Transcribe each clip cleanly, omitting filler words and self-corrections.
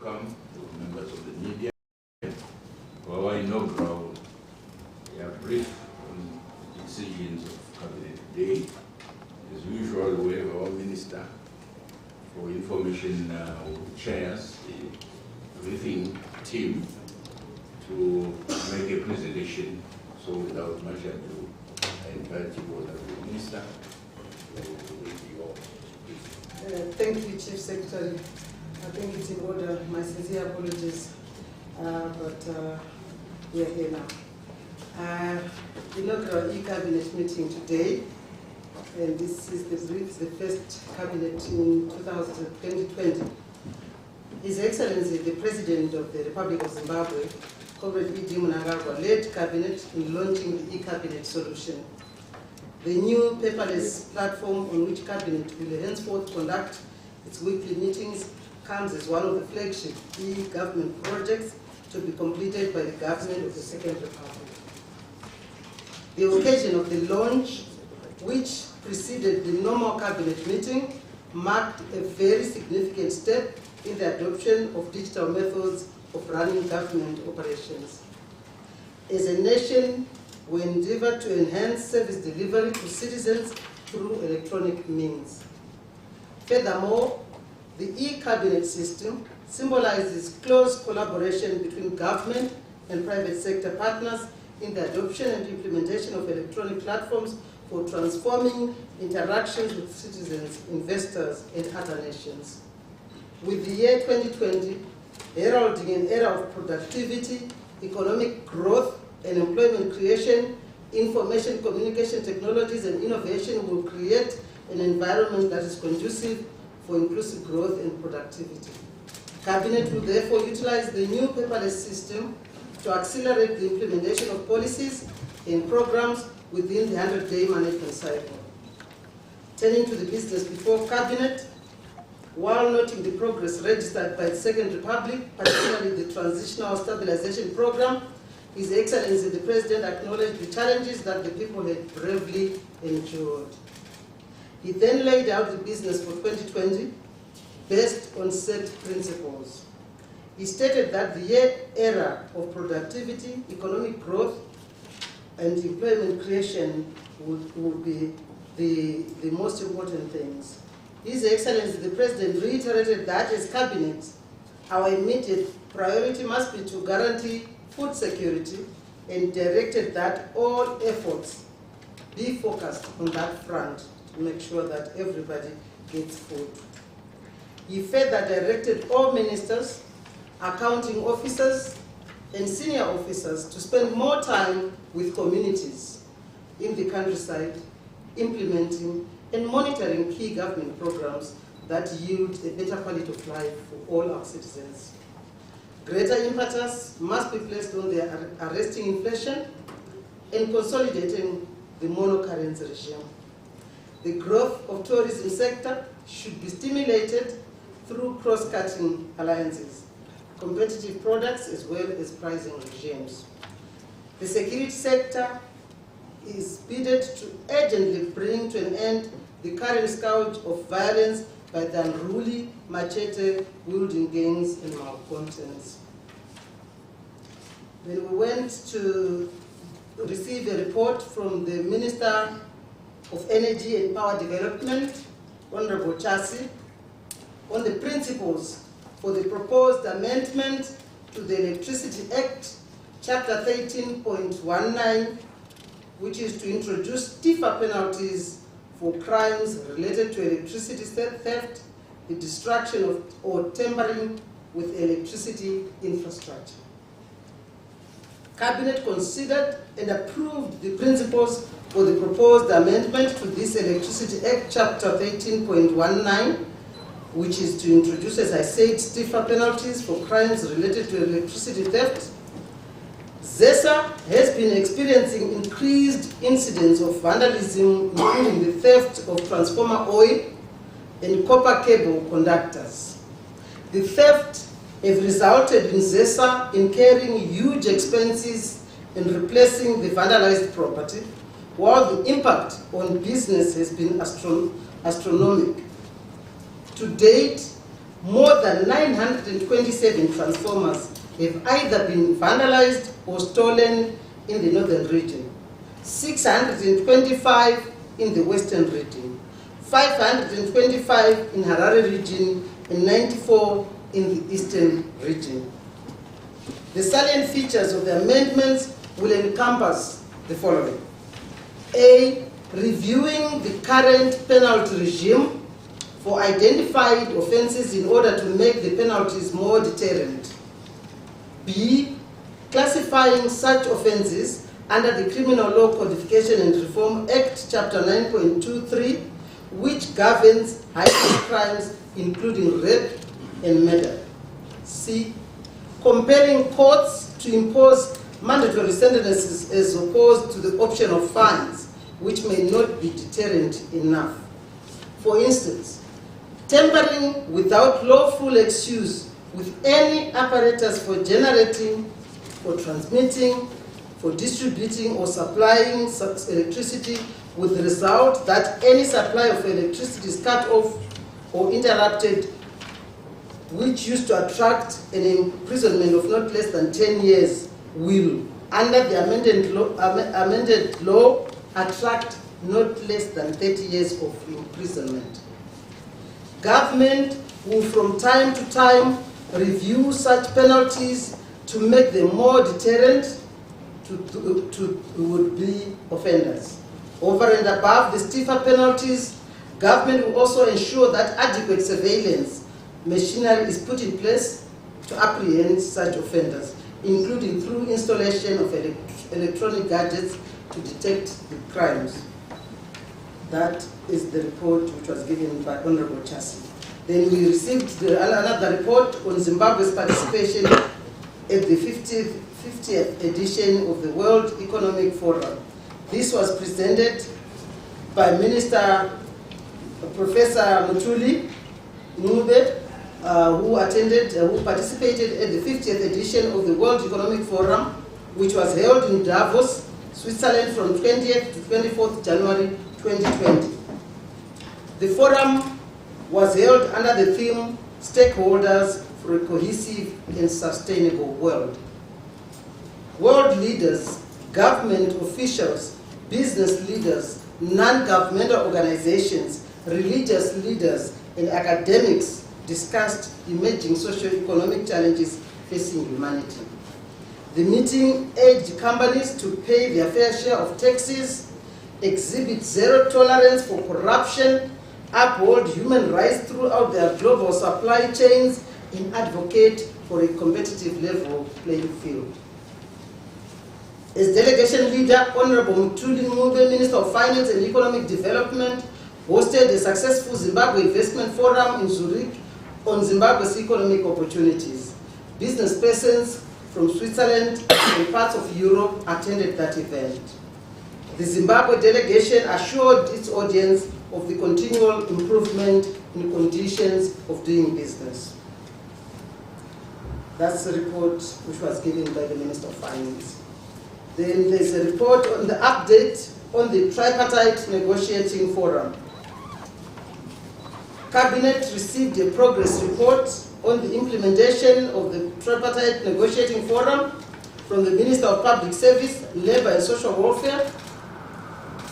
welcome to members of the media for our inaugural brief on the decisions of Cabinet today. As usual, we have our Minister for Information who chairs the briefing team to make a presentation. So without much ado, I invite you, Honorable Minister, to make your briefing. Thank you, Chief Secretary. I think it's in order. My sincere apologies, but we are here now. Inaugural e-Cabinet meeting today, and this is the first Cabinet in 2020. His Excellency, the President of the Republic of Zimbabwe, Comrade E.D. Mnangagwa, led Cabinet in launching the e-Cabinet solution. The new paperless platform on which Cabinet will henceforth conduct its weekly meetings comes as one of the flagship e-government projects to be completed by the government of the Second Republic. The occasion of the launch, which preceded the normal Cabinet meeting, marked a very significant step in the adoption of digital methods of running government operations. As a nation, we endeavor to enhance service delivery to citizens through electronic means. Furthermore, the e-Cabinet system symbolizes close collaboration between government and private sector partners in the adoption and implementation of electronic platforms for transforming interactions with citizens, investors, and other nations. With the year 2020 heralding an era of productivity, economic growth, and employment creation, information communication technologies and innovation will create an environment that is conducive for inclusive growth and productivity. Cabinet will therefore utilize the new paperless system to accelerate the implementation of policies and programs within the 100-day management cycle. Turning to the business before Cabinet, while noting the progress registered by the Second Republic, particularly the Transitional Stabilization Program, His Excellency the President acknowledged the challenges that the people had bravely endured. He then laid out the business for 2020 based on set principles. He stated that the era of productivity, economic growth, and employment creation would be the most important things. His Excellency the President reiterated that as Cabinet, our immediate priority must be to guarantee food security and directed that all efforts be focused on that front to make sure that everybody gets food. He further directed all ministers, accounting officers, and senior officers to spend more time with communities in the countryside, implementing and monitoring key government programs that yield a better quality of life for all our citizens. Greater impetus must be placed on the arresting inflation and consolidating the monocurrency regime. The growth of tourism sector should be stimulated through cross-cutting alliances, competitive products as well as pricing regimes. The security sector is bided to urgently bring to an end the current scourge of violence by the unruly machete-wielding gangs and malcontents. Then we went to receive a report from the Minister of Energy and Power Development, Honorable Chasi, on the principles for the proposed amendment to the Electricity Act, Chapter 13.19, which is to introduce stiffer penalties for crimes related to electricity theft, the destruction of or tampering with electricity infrastructure. Cabinet considered and approved the principles for the proposed amendment to this Electricity Act, Chapter 13.19, which is to introduce, as I said, stiffer penalties for crimes related to electricity theft. ZESA has been experiencing increased incidents of vandalism, including the theft of transformer oil and copper cable conductors. The theft has resulted in ZESA incurring huge expenses in replacing the vandalized property, while the impact on business has been astronomical. To date, more than 927 transformers have either been vandalized or stolen in the northern region, 625 in the western region, 525 in Harare region, and 94 in the eastern region. The salient features of the amendments will encompass the following. A, reviewing the current penalty regime for identified offences in order to make the penalties more deterrent. B, classifying such offences under the Criminal Law Codification and Reform Act, Chapter 9.23, which governs high crimes including rape and murder. C, compelling courts to impose mandatory sentences as opposed to the option of fines, which may not be deterrent enough. For instance, tampering without lawful excuse with any apparatus for generating, for transmitting, for distributing or supplying electricity, with the result that any supply of electricity is cut off or interrupted, which used to attract an imprisonment of not less than 10 years, will, under the amended law, attract not less than 30 years of imprisonment. Government will from time to time review such penalties to make them more deterrent to would-be offenders. Over and above the stiffer penalties, government will also ensure that adequate surveillance machinery is put in place to apprehend such offenders, including through installation of electronic gadgets to detect the crimes. That is the report which was given by Honorable Chasi. Then we received another report on Zimbabwe's participation at the 50th edition of the World Economic Forum. This was presented by Minister Professor Mutuli Ngube, who participated at the 50th edition of the World Economic Forum, which was held in Davos, Switzerland from 20th to 24th January 2020. The forum was held under the theme, Stakeholders for a Cohesive and Sustainable World. World leaders, government officials, business leaders, non-governmental organizations, religious leaders, and academics discussed emerging socio-economic challenges facing humanity. The meeting urged companies to pay their fair share of taxes, exhibit zero tolerance for corruption, uphold human rights throughout their global supply chains, and advocate for a competitive level playing field. As delegation leader, Honorable Mutuli Ngube, Minister of Finance and Economic Development, hosted a successful Zimbabwe Investment Forum in Zurich on Zimbabwe's economic opportunities. Business persons from Switzerland and parts of Europe attended that event. The Zimbabwe delegation assured its audience of the continual improvement in conditions of doing business. That's the report which was given by the Minister of Finance. Then there's a report on the update on the tripartite negotiating forum. Cabinet received a progress report on the implementation of the tripartite negotiating forum from the Minister of Public Service, Labour and Social Welfare.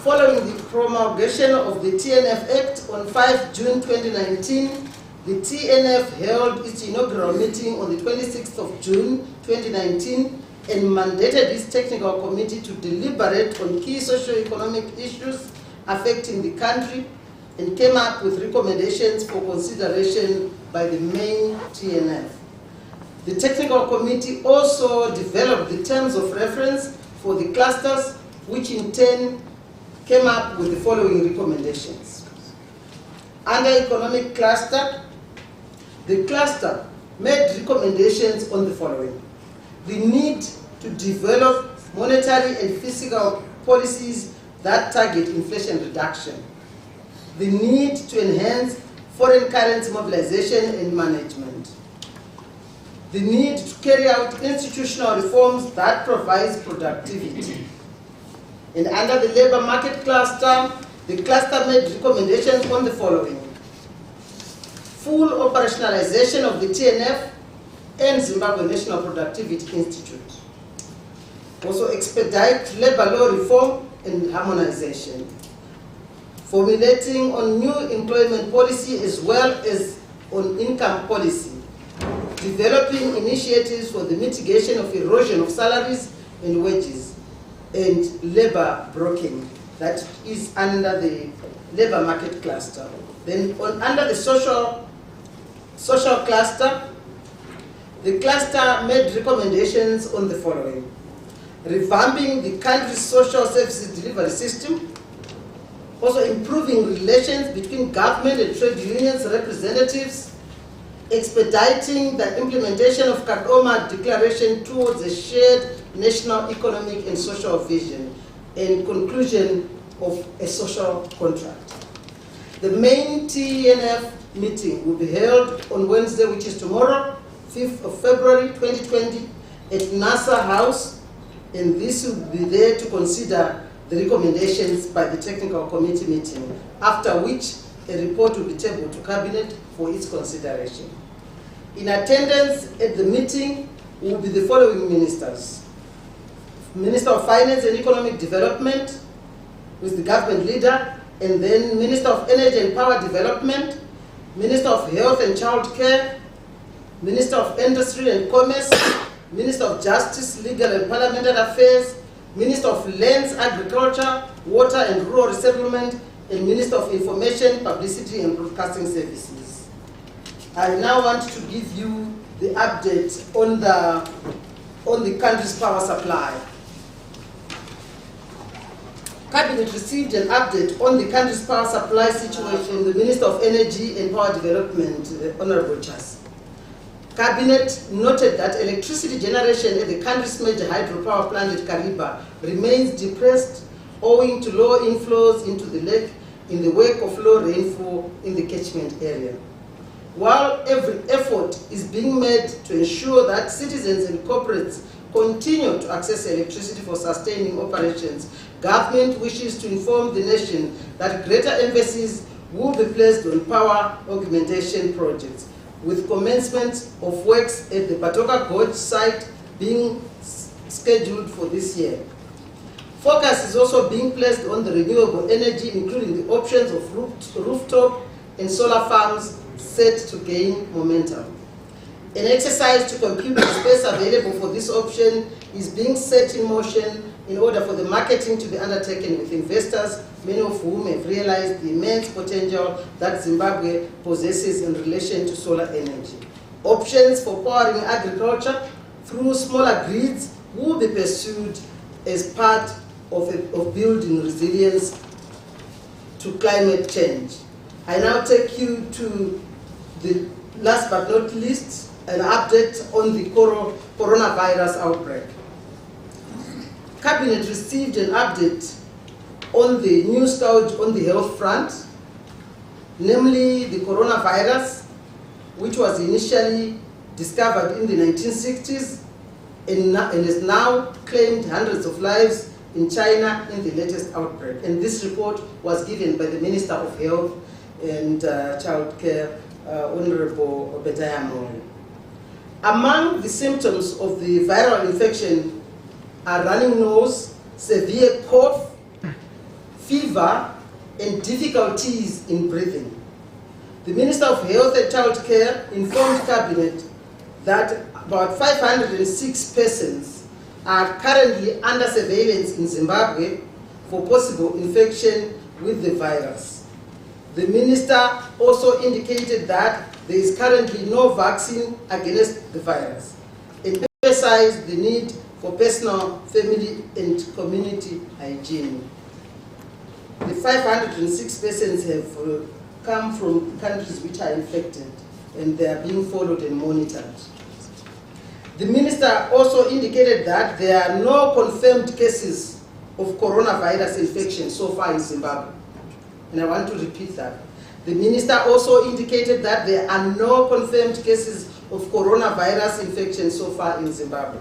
Following the promulgation of the TNF Act on 5 June 2019, the TNF held its inaugural meeting on the 26th of June 2019 and mandated its technical committee to deliberate on key socio-economic issues affecting the country and came up with recommendations for consideration by the main TNF. The technical committee also developed the terms of reference for the clusters, which in turn came up with the following recommendations. Under economic cluster, the cluster made recommendations on the following: the need to develop monetary and fiscal policies that target inflation reduction, the need to enhance foreign currency mobilization and management, the need to carry out institutional reforms that provide productivity. And under the labor market cluster, the cluster made recommendations on the following: full operationalization of the TNF and Zimbabwe National Productivity Institute. Also expedite labor law reform and harmonization. Formulating on new employment policy as well as on income policy. Developing initiatives for the mitigation of erosion of salaries and wages and labor broking. That is under the labor market cluster. Then under the social cluster, the cluster made recommendations on the following. Revamping the country's social services delivery system, also improving relations between government and trade unions representatives, expediting the implementation of Kakoma Declaration towards a shared national economic and social vision, and conclusion of a social contract. The main TNF meeting will be held on Wednesday, which is tomorrow, 5th of February 2020, at NASA House, and this will be there to consider the recommendations by the technical committee meeting, after which a report will be tabled to Cabinet for its consideration. In attendance at the meeting will be the following ministers. Minister of Finance and Economic Development, who is the government leader, and then Minister of Energy and Power Development, Minister of Health and Child Care, Minister of Industry and Commerce, Minister of Justice, Legal and Parliamentary Affairs, Minister of Lands, Agriculture, Water and Rural Resettlement, and Minister of Information, Publicity and Broadcasting Services. I now want to give you the update on the country's power supply. Cabinet received an update on the country's power supply situation from the Minister of Energy and Power Development, Honorable Chas. Cabinet noted that electricity generation at the country's major hydropower plant at Kariba remains depressed owing to low inflows into the lake in the wake of low rainfall in the catchment area. While every effort is being made to ensure that citizens and corporates continue to access electricity for sustaining operations, government wishes to inform the nation that greater emphasis will be placed on power augmentation projects, with commencement of works at the Batoka Gorge site being scheduled for this year. Focus is also being placed on the renewable energy, including the options of rooftop and solar farms set to gain momentum. An exercise to compute the space available for this option is being set in motion in order for the marketing to be undertaken with investors, many of whom have realized the immense potential that Zimbabwe possesses in relation to solar energy. Options for powering agriculture through smaller grids will be pursued as part of building resilience to climate change. I now take you to the last but not least, an update on the coronavirus outbreak. Cabinet received an update on the news coverage on the health front, namely the coronavirus, which was initially discovered in the 1960s and has now claimed hundreds of lives in China in the latest outbreak. And this report was given by the Minister of Health and Child Care, Honorable Obedaya. Among the symptoms of the viral infection are running nose, severe cough, fever, and difficulties in breathing. The Minister of Health and Child Care informed Cabinet that about 506 persons are currently under surveillance in Zimbabwe for possible infection with the virus. The Minister also indicated that there is currently no vaccine against the virus, and emphasized the need for personal, family, and community hygiene. The 506 persons have come from countries which are infected, and they are being followed and monitored. The minister also indicated that there are no confirmed cases of coronavirus infection so far in Zimbabwe. And I want to repeat that. The minister also indicated that there are no confirmed cases of coronavirus infection so far in Zimbabwe.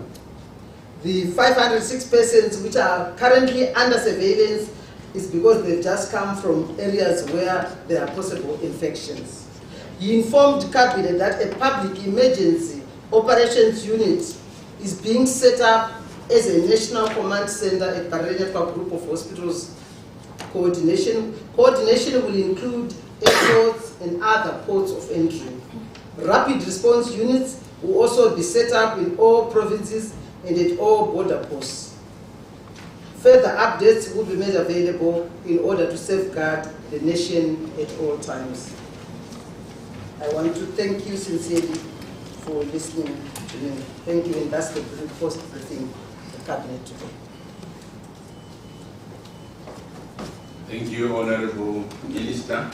The 506 persons which are currently under surveillance is because they've just come from areas where there are possible infections. he informed Cabinet that a public emergency operations unit is being set up as a national command center at Barrenetwa Group of Hospitals. Coordination will include airports and other ports of entry. Rapid response units will also be set up in all provinces and at all border posts. Further updates will be made available in order to safeguard the nation at all times. I want to thank you sincerely for listening to me. Thank you, and that's the first briefing the Cabinet today. Thank you, Honorable Minister,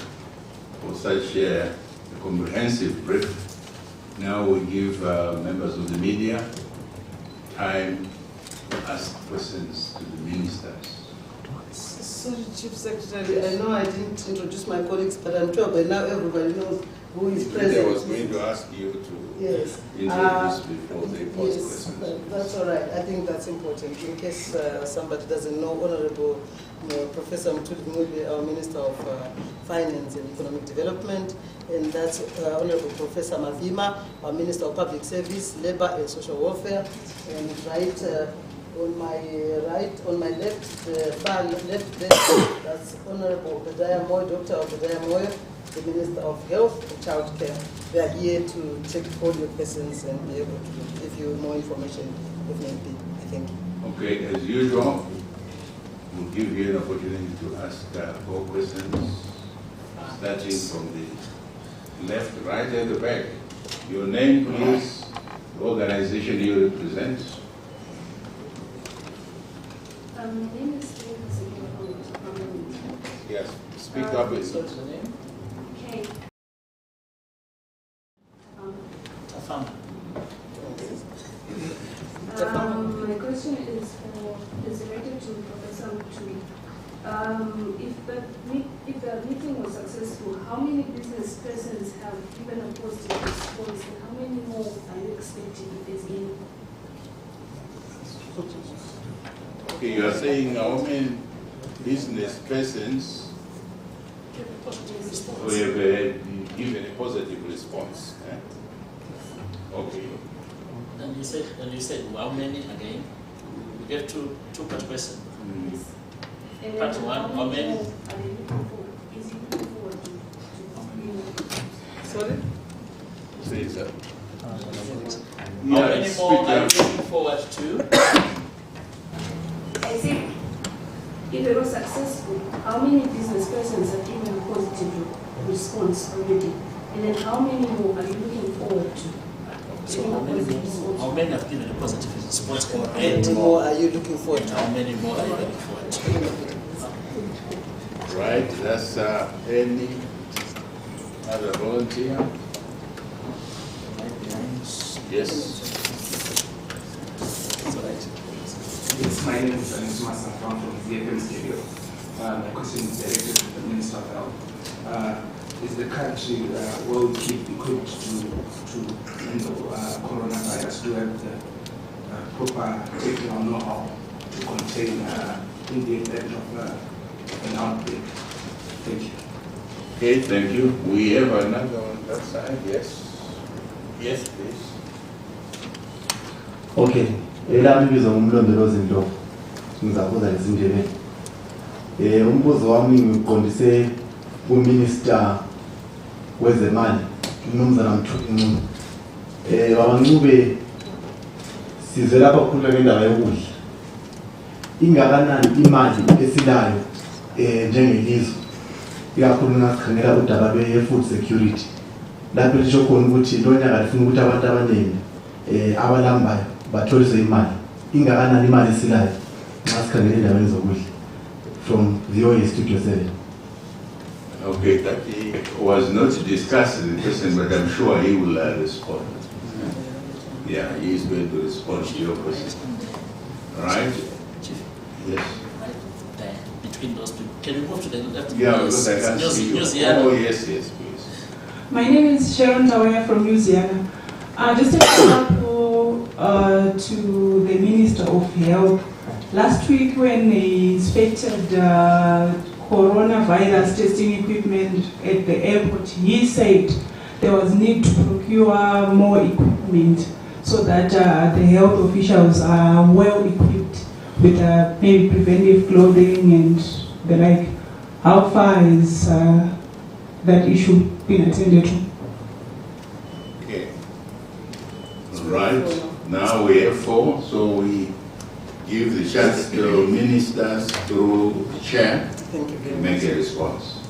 for such a comprehensive brief. Now we give members of the media time to ask questions to the ministers. Sorry, Chief Secretary, I know I didn't introduce my colleagues, but I'm sure by now everybody knows who is present. I was going to ask you to introduce before they pose questions. That's all right. I think that's important. In case somebody doesn't know, Honorable Professor Mutuli, our Minister of Finance and Economic Development, and that's Honorable Professor Mavima, our Minister of Public Service, Labour and Social Welfare, and on my left, far left there, that's Honorable Obadiah Moyo, Dr. Obadiah Moyo, the Minister of Health and Child Care. They are here to take all your questions and be able to give you more information if need be. Thank you. Okay, as usual, we'll give you an opportunity to ask 4 questions, starting from the left, right at the back. Your name, please, the organization you represent. My name is Yes, speak up. Okay. My question is related to Professor Mutuli. If the meeting was successful, how many business persons have given a positive response, and how many more are you expecting, if there's any? Okay, you are saying how many business persons we have given a positive response. Eh? Okay. And you said how many again? We get two part question. Yes. And Part one, how many? Are they looking for? Is he looking forward to Sorry? Say that. How many more are you looking forward to? I think if it was successful, how many business persons have given a positive response already? And then how many more are you looking forward to? So how many have given a positive response? How many more are you looking forward to? How many more are you looking forward to? Right, that's any other volunteer? Yes. That's all right. Yes, my name is Anisma from ZFM Studio. My question is directed to the Minister of Health. Is the country well equipped to handle coronavirus? Do we have the proper technical know-how to contain in the event of an outbreak? Thank you. Okay, thank you. We have another on that side, yes. Yes, please. Okay, elami bizo ngumlondolozi Ndlovu. Ngizabuza lesindebeni. Umbuzo wami ngiqondise kuMinister wezemali uMnumzana Mthuli. Wabancube size lapha kukhuluma ngendaba yokudla. Ingakanani imali esilayo njengelizwe. Ikakhulu ngasikhangela udaba lwe-food security. Lapho lisho khona ukuthi lonyaka lifuna ukuthi abantu abaningi abalambayo batholise imali. Ingakanani imali esilayo nxa sikhangela indaba zokudla from VOA Studio 7. Okay, that was not discussed in the question, but I'm sure he will respond. Yeah, he is going to respond to your question. Right? Chief. Yes. Right there, between those two. Can you move to the left? Yeah, because I can't see you. Oh, yes, yes, please. My name is Sharon Tawaya from Louisiana. Just a example to the Minister of Health. Last week when he inspected coronavirus testing equipment at the airport, he said there was need to procure more equipment so that the health officials are well equipped with maybe preventive clothing and the like. How far is that issue been attended to? Okay. All right. Now we have 4, so we give the chance to ministers through the chair Thank you to very make much. a response.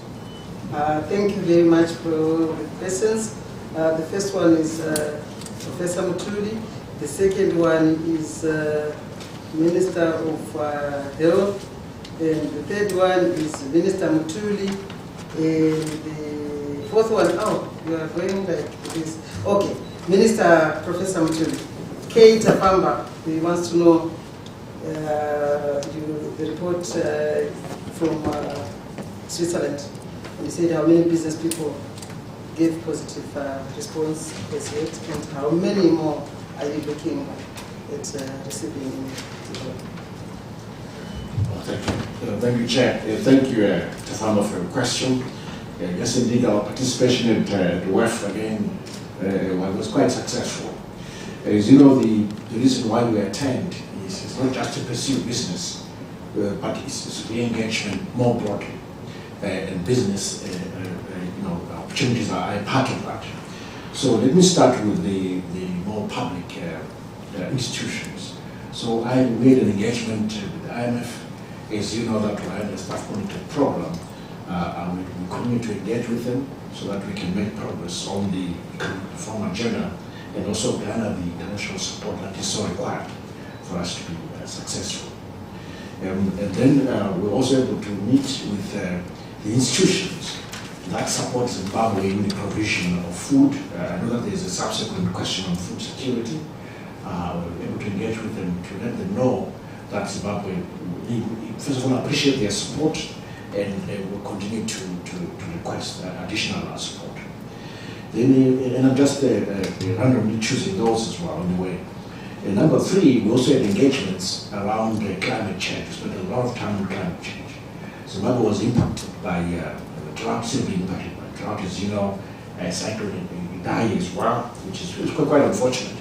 Thank you very much for the questions. The first one is Professor Mutuli. The second one is Minister of Health. And the third one is Minister Mutuli. And the fourth one, oh, you are going like this. Okay, Minister Professor Mutuli. Kate Afamba, he wants to know the report from Switzerland. And he said how many business people gave positive response as yet, and how many more are you looking at receiving in Zimbabwe? Thank you, Chair. Thank you, Tafama, for your question. Yes, indeed, our participation at the WEF again was quite successful. As you know, the reason why we attend is not just to pursue business, but it's re-engagement more broadly. And business, opportunities are a part of that. So let me start with the more public institutions. So I made an engagement with the IMF. As you know, that we have a staff monitoring program, and we continue to engage with them so that we can make progress on the economic reform agenda and also garner the international support that is so required for us to be successful. And then we're also able to meet with the institutions that support Zimbabwe in the provision of food. I know that there's a subsequent question on food security. We're able to engage with them to let them know that Zimbabwe, first of all, appreciate their support and will continue to request additional support. Then, and I'm just randomly choosing those as well on the way. And number 3, we also had engagements around climate change. We spent a lot of time on climate change. Zimbabwe was impacted by drought, severely impacted by drought, as you know, cyclone Idai as well, which is quite unfortunate.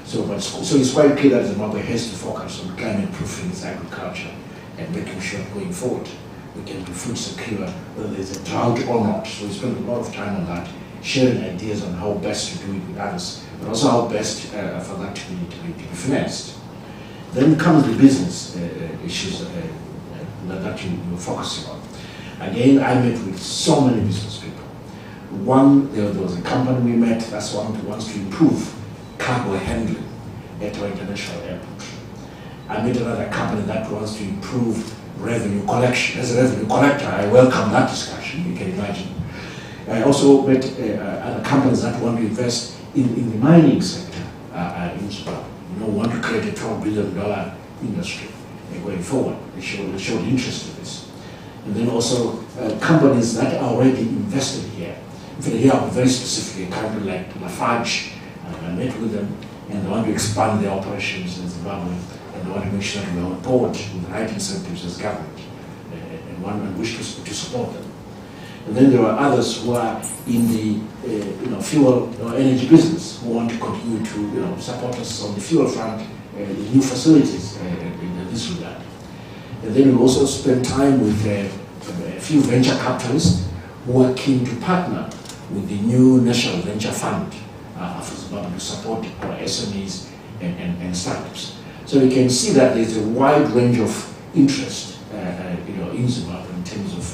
So it's quite clear that Zimbabwe has to focus on climate proofing its agriculture and making sure going forward we can be food secure whether there's a drought or not. So we spend a lot of time on that, sharing ideas on how best to do it with others, but also how best for that to be financed. Then comes the business issues that you're focusing on. Again, I met with so many business people. One, there was a company we met that's one who wants to improve cargo handling at our international airport. I met another company that wants to improve revenue collection. As a revenue collector, I welcome that discussion, you can imagine. I also met other companies that want to invest in the mining sector in Zimbabwe. Want to create a $12 billion industry going forward. They showed interest in this. And then also companies that are already invested here. In fact, here I'm very specific, a company like Lafarge. I met with them and they want to expand their operations in Zimbabwe and they want to make sure that we're on board with the right incentives as government and wish to support them. And then there are others who are in the fuel or energy business who want to continue to support us on the fuel front, new facilities in this regard. And then we also spend time with a few venture capitalists who are keen to partner with the new National Venture Fund for Zimbabwe to support our SMEs and startups. So you can see that there's a wide range of interest in Zimbabwe in terms of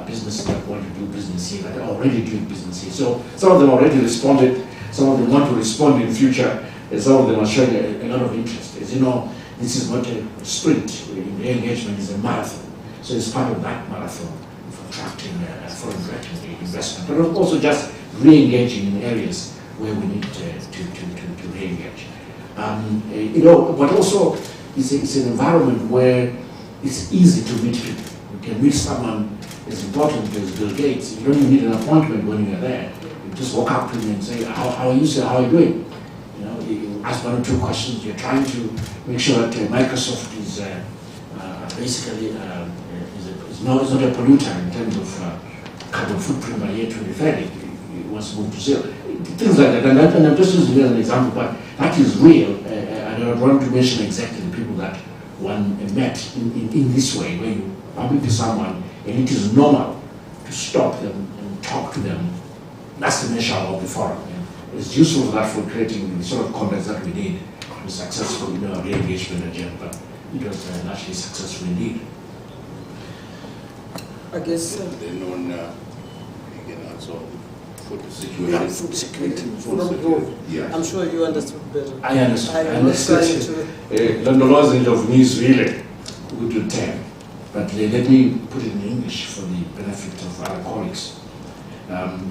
businesses that want to do business here, that are already doing business here. So some of them already responded, some of them want to respond in future, and some of them are showing a lot of interest. As you know, this is not a sprint. The engagement is a marathon. So it's part of that marathon of attracting foreign direct investment, but also just re-engaging in areas where we need to re-engage. But also it's an environment where it's easy to meet people. You can meet someone as important as Bill Gates. You don't even need an appointment when you're there. You just walk up to him and say, how are you, sir? How are you doing? You ask 1 or 2 questions. You're trying to make sure that Microsoft is basically is not a polluter in terms of carbon footprint by year 2030. must move to zero. Things like that. And I'm just using it as an example, but that is real. I don't want to mention exactly the people that one met in this way, where you bump into someone and it is normal to stop them and talk to them. That's the nature of the forum. And it's useful for that for creating the sort of context that we need to be successful in our re-engagement agenda, but it was largely successful indeed. I guess. Then on, you can also put the situation. Yeah, food security. Yeah. I'm sure you understood better. I understand. I was trying to. London of me is really good to tell, but let me put it in English for the benefit of our colleagues.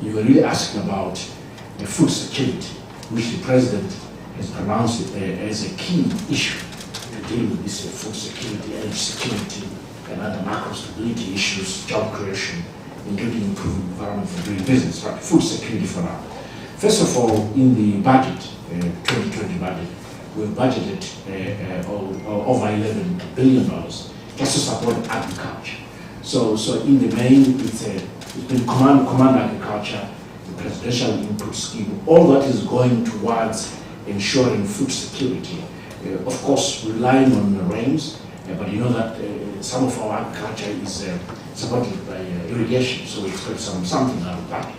You were really asking about food security, which the President has pronounced as a key issue to deal with this food security, energy security, and other macro stability issues, job creation, including improving environment for doing business, right? Food security for now. First of all, in the budget, 2020 budget, we've budgeted over $11 billion just to support agriculture. So in the main, it's been command agriculture, the presidential input scheme, all that is going towards ensuring food security. Of course, relying on the rains, but you know that some of our agriculture is supported by irrigation, so we expect something out of that.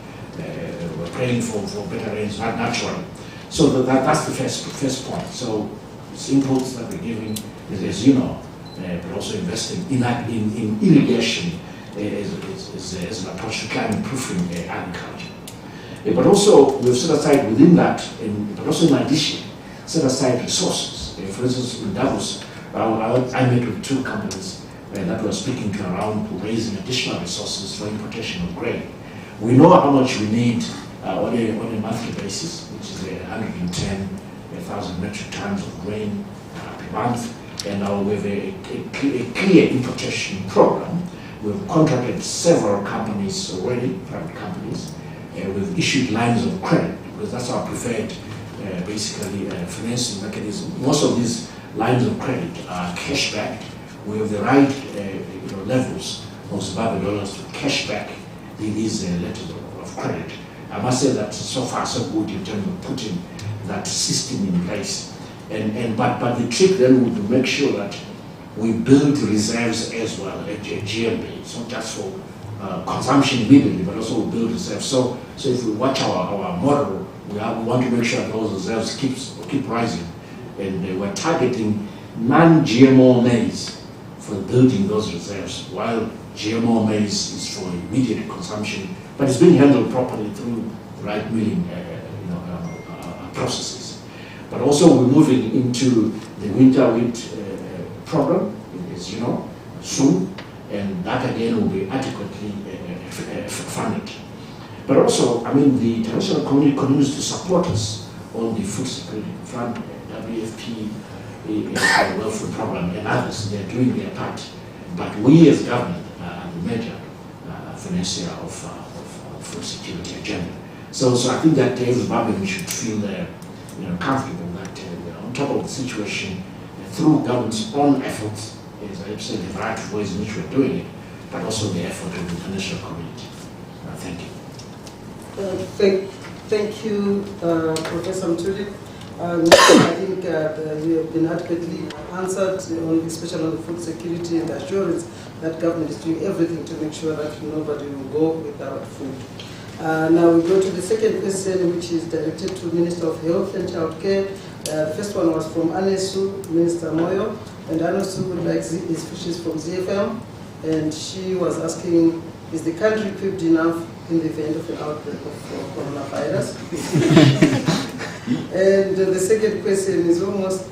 We're praying for better rains naturally. So that's the first point. So it's inputs that we're giving, as you know, but also investing in irrigation as an approach to climate proofing agriculture. But also we've set aside within that, but also in addition, set aside resources. For instance, in Davos, I met with 2 companies that were speaking to around raising additional resources for importation of grain. We know how much we need on a monthly basis, which is 110,000 metric tons of grain per month, and now we have a clear importation program. We've contracted several companies already, private companies. We've issued lines of credit, because that's our preferred basically financing mechanism. Most of these lines of credit are cash backed. We have the right levels of Zimbabwe dollars to cash back these letters of credit. I must say that so far so good in terms of putting that system in place. But the trick then would be to make sure that we build reserves as well at GMB. It's not just for consumption immediately, but also we build reserves. So if we watch our model, we want to make sure that those reserves keep rising. And we're targeting non-GMO maize for building those reserves, while GMO maize is for immediate consumption, but it's being handled properly through the right milling processes. But also we're moving into the winter wheat program, as you know, soon, and that again will be adequately funded. But also, I mean, the international community continues to support us on the food security front, WFP, the World Food Program, and others. They're doing their part. But we as government are the major financier of food security agenda. So I think that as Zimbabweans should feel comfortable that on top of the situation, through government's own efforts, as I've said, the variety of ways in which we're doing it, but also the effort of the international community. Thank you. Thank you, Professor Mtuli. I think you have been adequately answered, especially on the food security and the assurance that government is doing everything to make sure that nobody will go without food. Now we go to the second question, which is directed to Minister of Health and Child Care. The first one was from Anesu, Minister Moyo, and Anesu would like his fishes from ZFM, and she was asking, is the country equipped enough in the event of an outbreak of coronavirus? And the second question is almost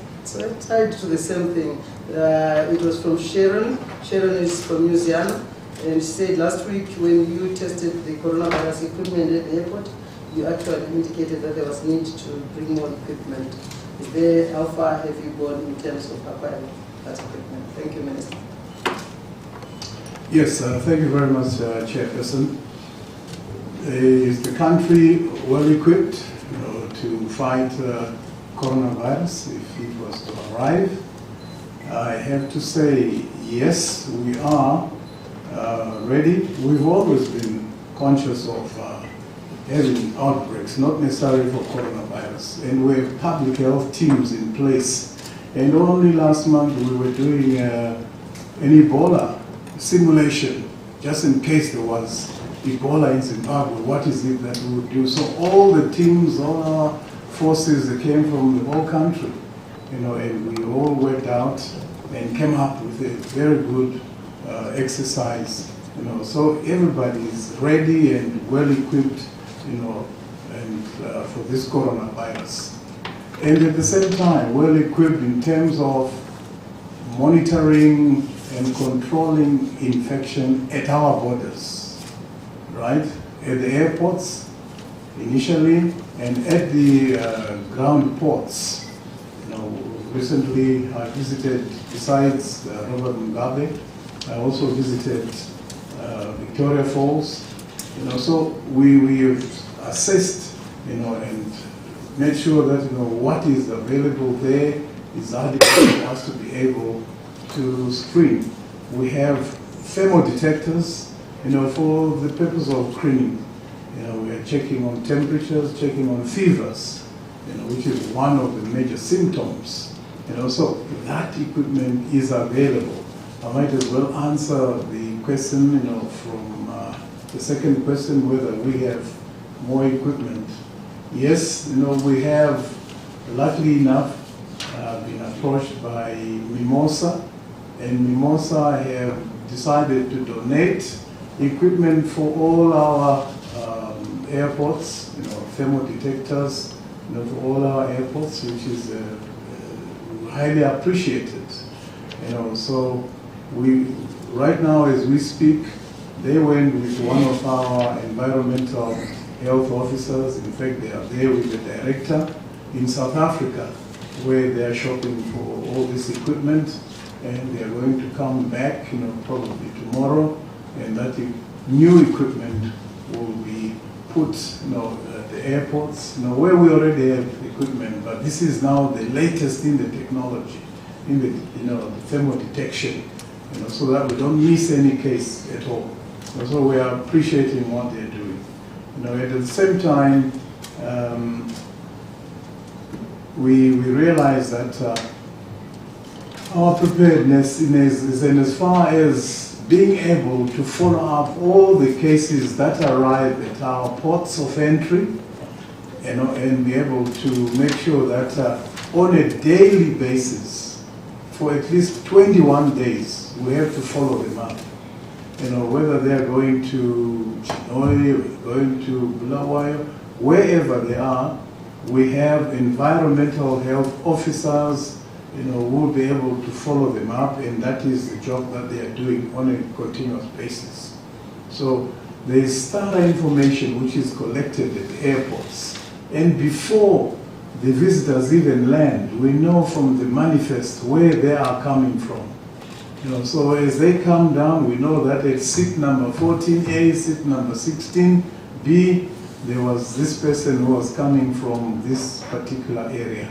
tied to the same thing. It was from Sharon. Sharon is from New Zealand, and she said last week when you tested the coronavirus equipment at the airport, you actually indicated that there was need to bring more equipment. How far have you gone in terms of acquiring that equipment? Thank you, Minister. Yes, thank you very much, Chairperson. Is the country well equipped to fight coronavirus if it was to arrive? I have to say, yes, we are ready. We've always been conscious of having outbreaks, not necessarily for coronavirus. And we have public health teams in place. And only last month we were doing an Ebola simulation, just in case there was Ebola in Zimbabwe. What is it that we would do? So all the teams, all our forces that came from the whole country, and we all went out and came up with a very good exercise. So everybody is ready and well equipped, for this coronavirus. And at the same time, well equipped in terms of monitoring and controlling infection at our borders, right? At the airports initially, and at the ground ports. Recently I visited, besides Robert Mugabe, I also visited Victoria Falls. So we have assessed, and made sure that what is available there is adequate for us to be able to screen. We have thermodetectors, for the purpose of screening. We are checking on temperatures, checking on fevers, which is one of the major symptoms. So that equipment is available. I might as well answer the question, from the second question, whether we have more equipment. Yes, we have, luckily enough, been approached by Mimosa, and Mimosa have decided to donate equipment for all our airports, thermodetectors, for all our airports, which is highly appreciated. So right now as we speak, they went with one of our environmental health officers. In fact, they are there with the director in South Africa, where they are shopping for all this equipment, and they are going to come back, probably tomorrow, and that new equipment will be put, at the airports, where we already have equipment, but this is now the latest in the technology, in the thermal detection, so that we don't miss any case at all. So we are appreciating what they're doing. At the same time, we realize that our preparedness is in as far as being able to follow up all the cases that arrive at our ports of entry, and be able to make sure that on a daily basis, for at least 21 days, we have to follow them up. Whether they're going to Chinoy, going to Bulawayo, wherever they are, we have environmental health officers, who will be able to follow them up, and that is the job that they are doing on a continuous basis. So there is starter information which is collected at the airports, and before the visitors even land, we know from the manifest where they are coming from. So as they come down, we know that at seat number 14A, seat number 16B, there was this person who was coming from this particular area.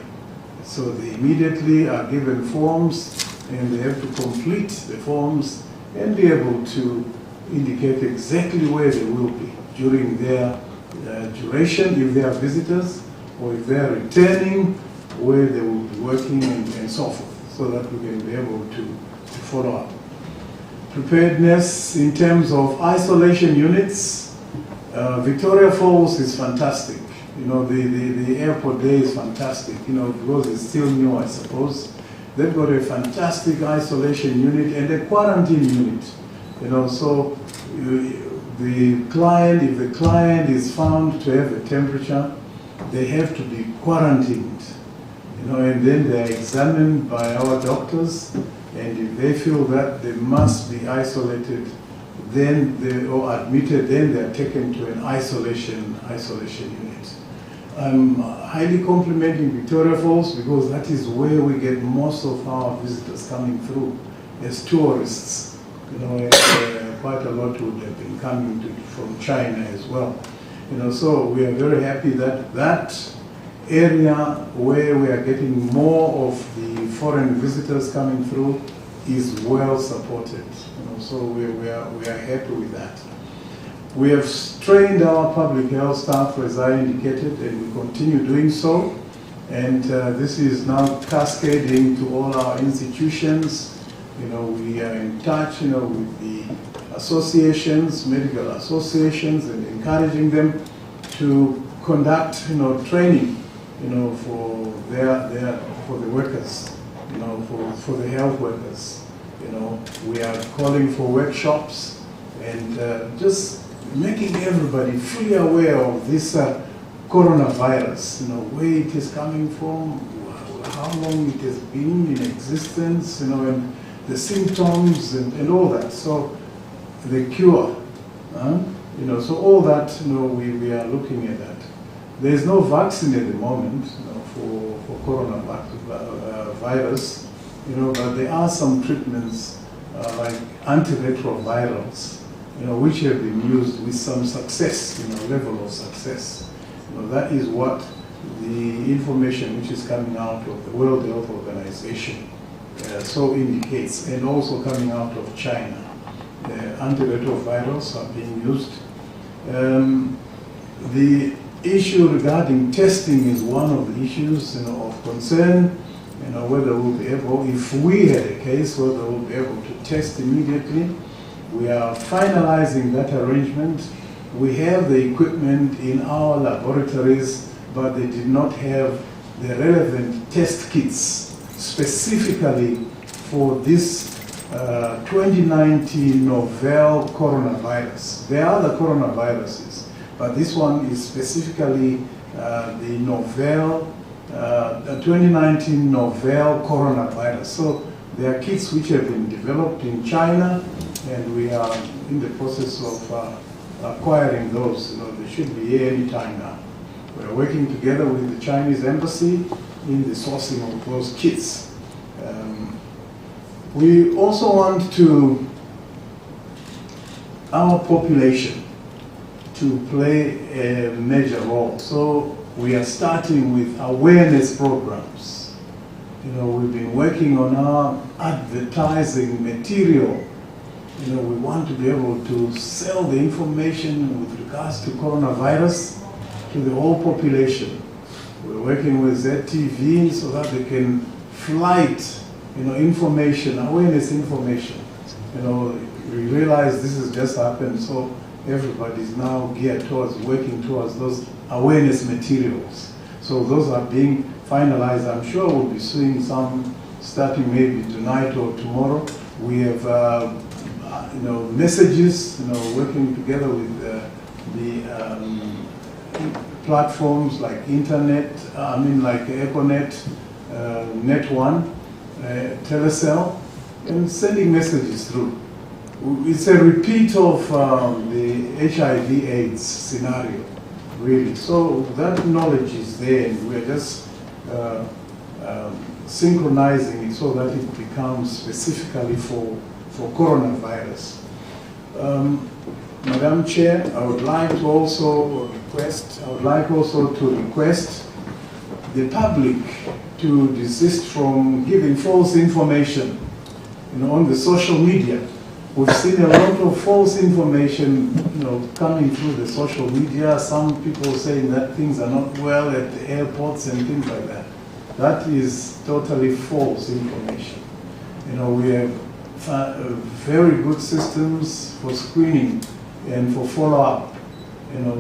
So they immediately are given forms, and they have to complete the forms and be able to indicate exactly where they will be during their duration, if they are visitors, or if they are returning, where they will be working, and so forth, so that we can be able to follow up. Preparedness in terms of isolation units, Victoria Falls is fantastic. The airport there is fantastic, because it's still new, I suppose. They've got a fantastic isolation unit and a quarantine unit. So the client, if the client is found to have a temperature, they have to be quarantined, and then they're examined by our doctors, and if they feel that they must be isolated, then or admitted, then they're taken to an isolation unit. I'm highly complimenting Victoria Falls, because that is where we get most of our visitors coming through as tourists. Quite a lot would have been coming from China as well. So we are very happy that that area where we are getting more of the foreign visitors coming through is well supported. So we are happy with that. We have trained our public health staff, as I indicated, and we continue doing so. And this is now cascading to all our institutions. We are in touch, with the associations, medical associations, and encouraging them to conduct, training, for for the workers, for the health workers. We are calling for workshops and just making everybody fully aware of this coronavirus, where it is coming from, how long it has been in existence, and the symptoms and all that. So the cure, so all that, we are looking at that. There is no vaccine at the moment, for coronavirus, but there are some treatments like antiretrovirals, which have been used with some success, level of success. That is what the information which is coming out of the World Health Organization so indicates, and also coming out of China. The antiretrovirals are being used. The issue regarding testing is one of the issues of concern, whether we'll be able, if we had a case, whether we'll be able to test immediately. We are finalizing that arrangement. We have the equipment in our laboratories, but they did not have the relevant test kits specifically for this 2019 novel coronavirus. There are other coronaviruses, but this one is specifically the novel, the 2019 novel coronavirus. So there are kits which have been developed in China, and we are in the process of acquiring those. They should be here any time now. We're working together with the Chinese embassy in the sourcing of those kits. We also want our population to play a major role. So we are starting with awareness programs. We've been working on our advertising material. We want to be able to sell the information with regards to coronavirus to the whole population. We're working with ZTV so that they can flight, information, awareness information. We realize this has just happened, so everybody's now geared towards working towards those awareness materials. So those are being finalized. I'm sure we'll be seeing some starting maybe tonight or tomorrow. We have messages, working together with the platforms like internet, like Econet, Net1, Telecell, and sending messages through. It's a repeat of the HIV/AIDS scenario, really. So that knowledge is there, and we're just synchronizing it so that it becomes specifically for coronavirus. Madam Chair, I would like also to request the public to desist from giving false information, on the social media. We've seen a lot of false information, coming through the social media. Some people saying that things are not well at the airports and things like that. That is totally false information. We have very good systems for screening and for follow-up.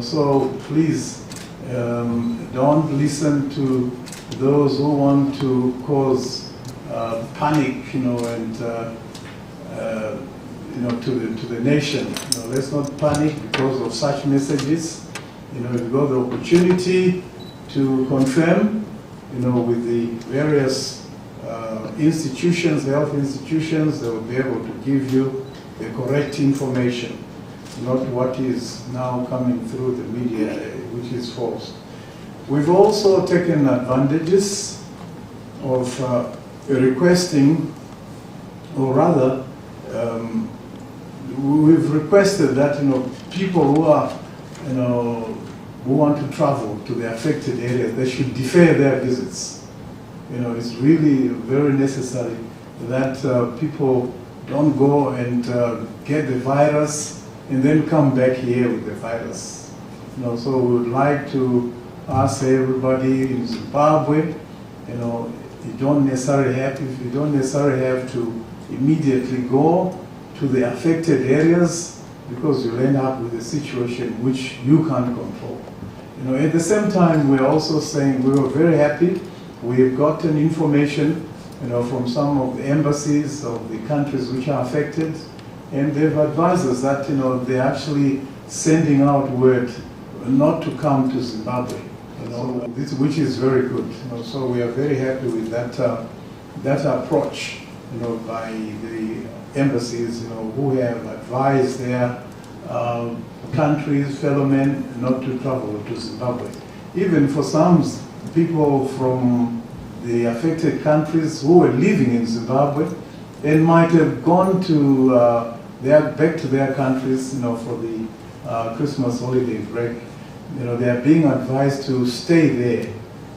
So please don't listen to those who want to cause panic, and to the nation. Let's not panic because of such messages. We've got the opportunity to confirm, with the various institutions, health institutions, they will be able to give you the correct information, not what is now coming through the media, which is false. We've also taken advantages of requesting, or rather, we've requested that people who are who want to travel to the affected areas, they should defer their visits. It's really very necessary that people don't go and get the virus and then come back here with the virus. So we would like to ask everybody in Zimbabwe, if you don't necessarily have to immediately go to the affected areas, because you'll end up with a situation which you can't control. At the same time, we're also saying we were very happy. We've gotten information, from some of the embassies of the countries which are affected, and they've advised us that, they're actually sending out word not to come to Zimbabwe, which is very good. So we are very happy with that approach, by the embassies, who have advised their countries, fellow men, not to travel to Zimbabwe. Even for some people from the affected countries who were living in Zimbabwe and might have gone to back to their countries, for the Christmas holiday break. They are being advised to stay there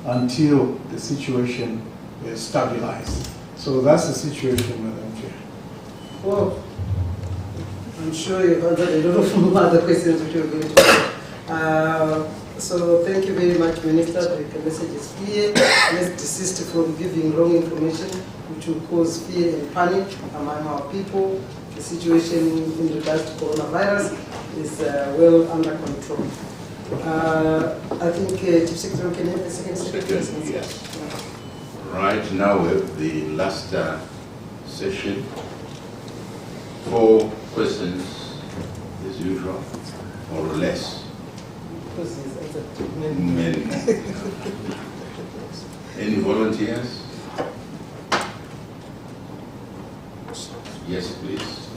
until the situation is stabilized. So that's the situation, Madam Chair. Well, I'm sure you've answered a lot of other questions which we're going to so thank you very much, Minister. The message is clear. Let's desist from giving wrong information which will cause fear and panic among our people. The situation in regards to coronavirus is well under control. I think Chief Secretary can have the second secretary. Yes. Right now we have the last session. 4 questions as usual, or less. Many. Any volunteers? Yes, please.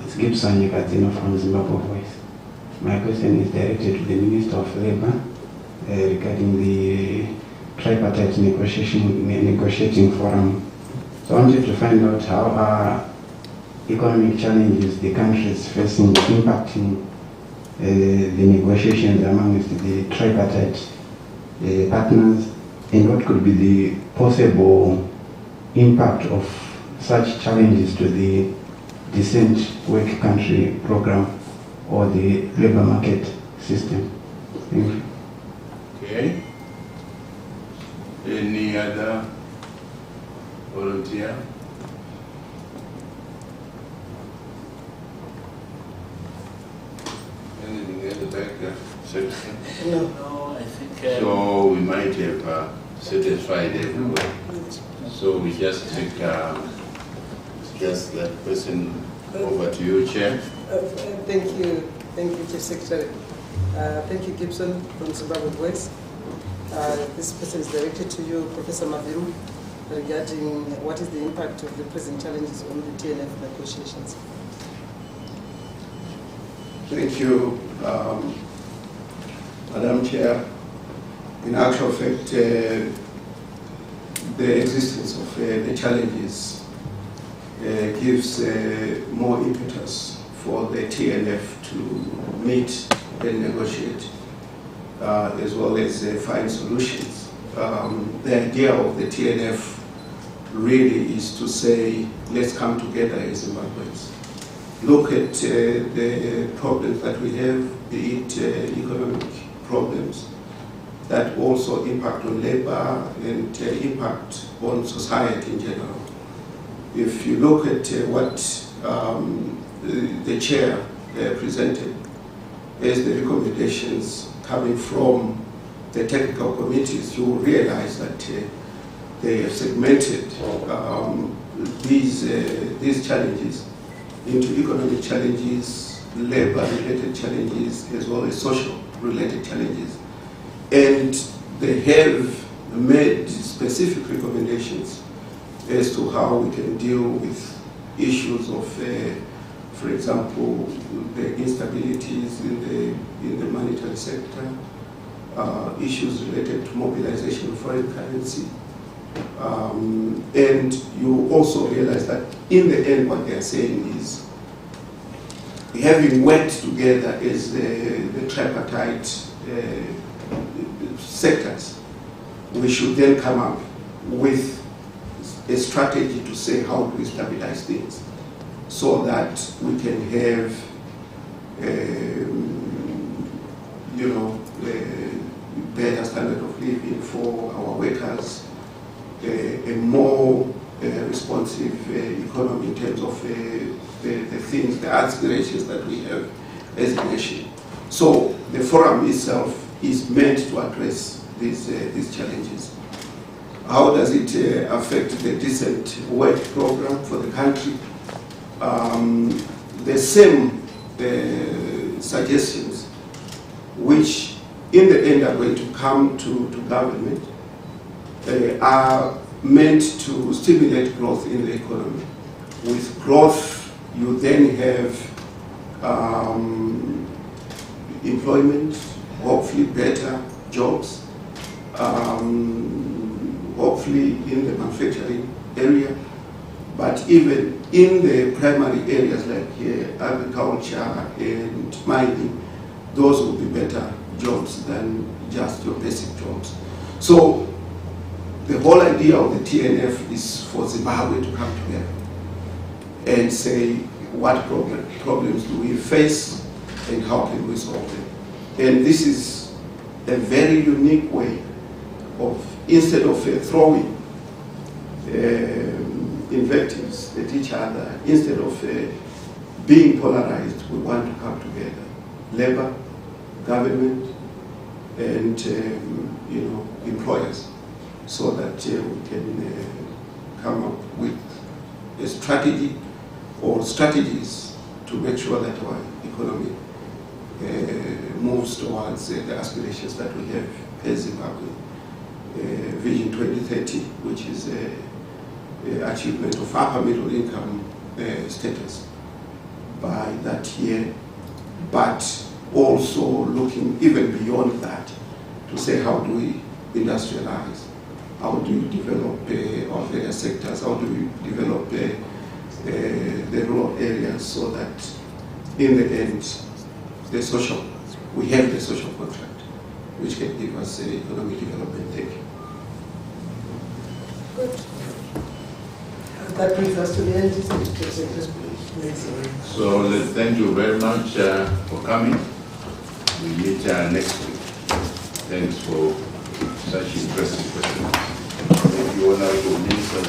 It's Gibson Yukatino from Zimbabwe Voice. My question is directed to the Minister of Labour regarding the tripartite negotiating forum. So I wanted to find out how are economic challenges the country is facing impacting the negotiations amongst the tripartite partners, and what could be the possible impact of such challenges to the decent work country program or the labor market system. Thank you. Okay. Any other volunteer? Anything at the back section? No, I think. So we might have satisfied everyone. So we just take just that person over to you, Chair. Thank you, Chief Secretary. Thank you, Gibson from Zimbabwe Voice. This question is directed to you, Professor Maviru, regarding what is the impact of the present challenges on the TNF negotiations. Thank you, Madam Chair. In actual fact, the existence of the challenges gives more impetus for the TNF to meet and negotiate, as well as find solutions. The idea of the TNF really is to say, let's come together as Zimbabweans. Look at the problems that we have, be it economic problems, that also impact on labor and impact on society in general. If you look at what the chair presented as the recommendations coming from the technical committees, you will realize that they have segmented these challenges into economic challenges, labor-related challenges, as well as social-related challenges. And they have made specific recommendations as to how we can deal with issues of, for example, the instabilities in the monetary sector, issues related to mobilization of foreign currency. And you also realize that in the end what they are saying is, having worked together as the tripartite sectors, we should then come up with a strategy to say how do we stabilize things. so that we can have, better standard of living for our workers, a more responsive economy in terms of the things, the aspirations that we have as a nation. So the forum itself is meant to address these challenges. How does it affect the decent work program for the country? The same suggestions, which in the end are going to come to government, are meant to stimulate growth in the economy. With growth, you then have employment, hopefully better jobs, hopefully in the manufacturing area, but even in the primary areas like agriculture and mining, those will be better jobs than just your basic jobs. So the whole idea of the TNF is for Zimbabwe to come together and say what problems do we face and how can we solve them. And this is a very unique way of, instead of throwing invectives at each other, instead of being polarized, we want to come together. Labor, government, and employers, so that we can come up with a strategy or strategies to make sure that our economy moves towards the aspirations that we have as Zimbabwe. Vision 2030, which is the achievement of upper middle income status by that year, but also looking even beyond that to say how do we industrialize, how do we develop our various sectors, how do we develop the rural areas, so that in the end we have the social contract which can give us economic development. Thank you. Good. That brings us to the end. So thank you very much for coming. We meet next week. Thanks for such interesting questions. If you want to go minister.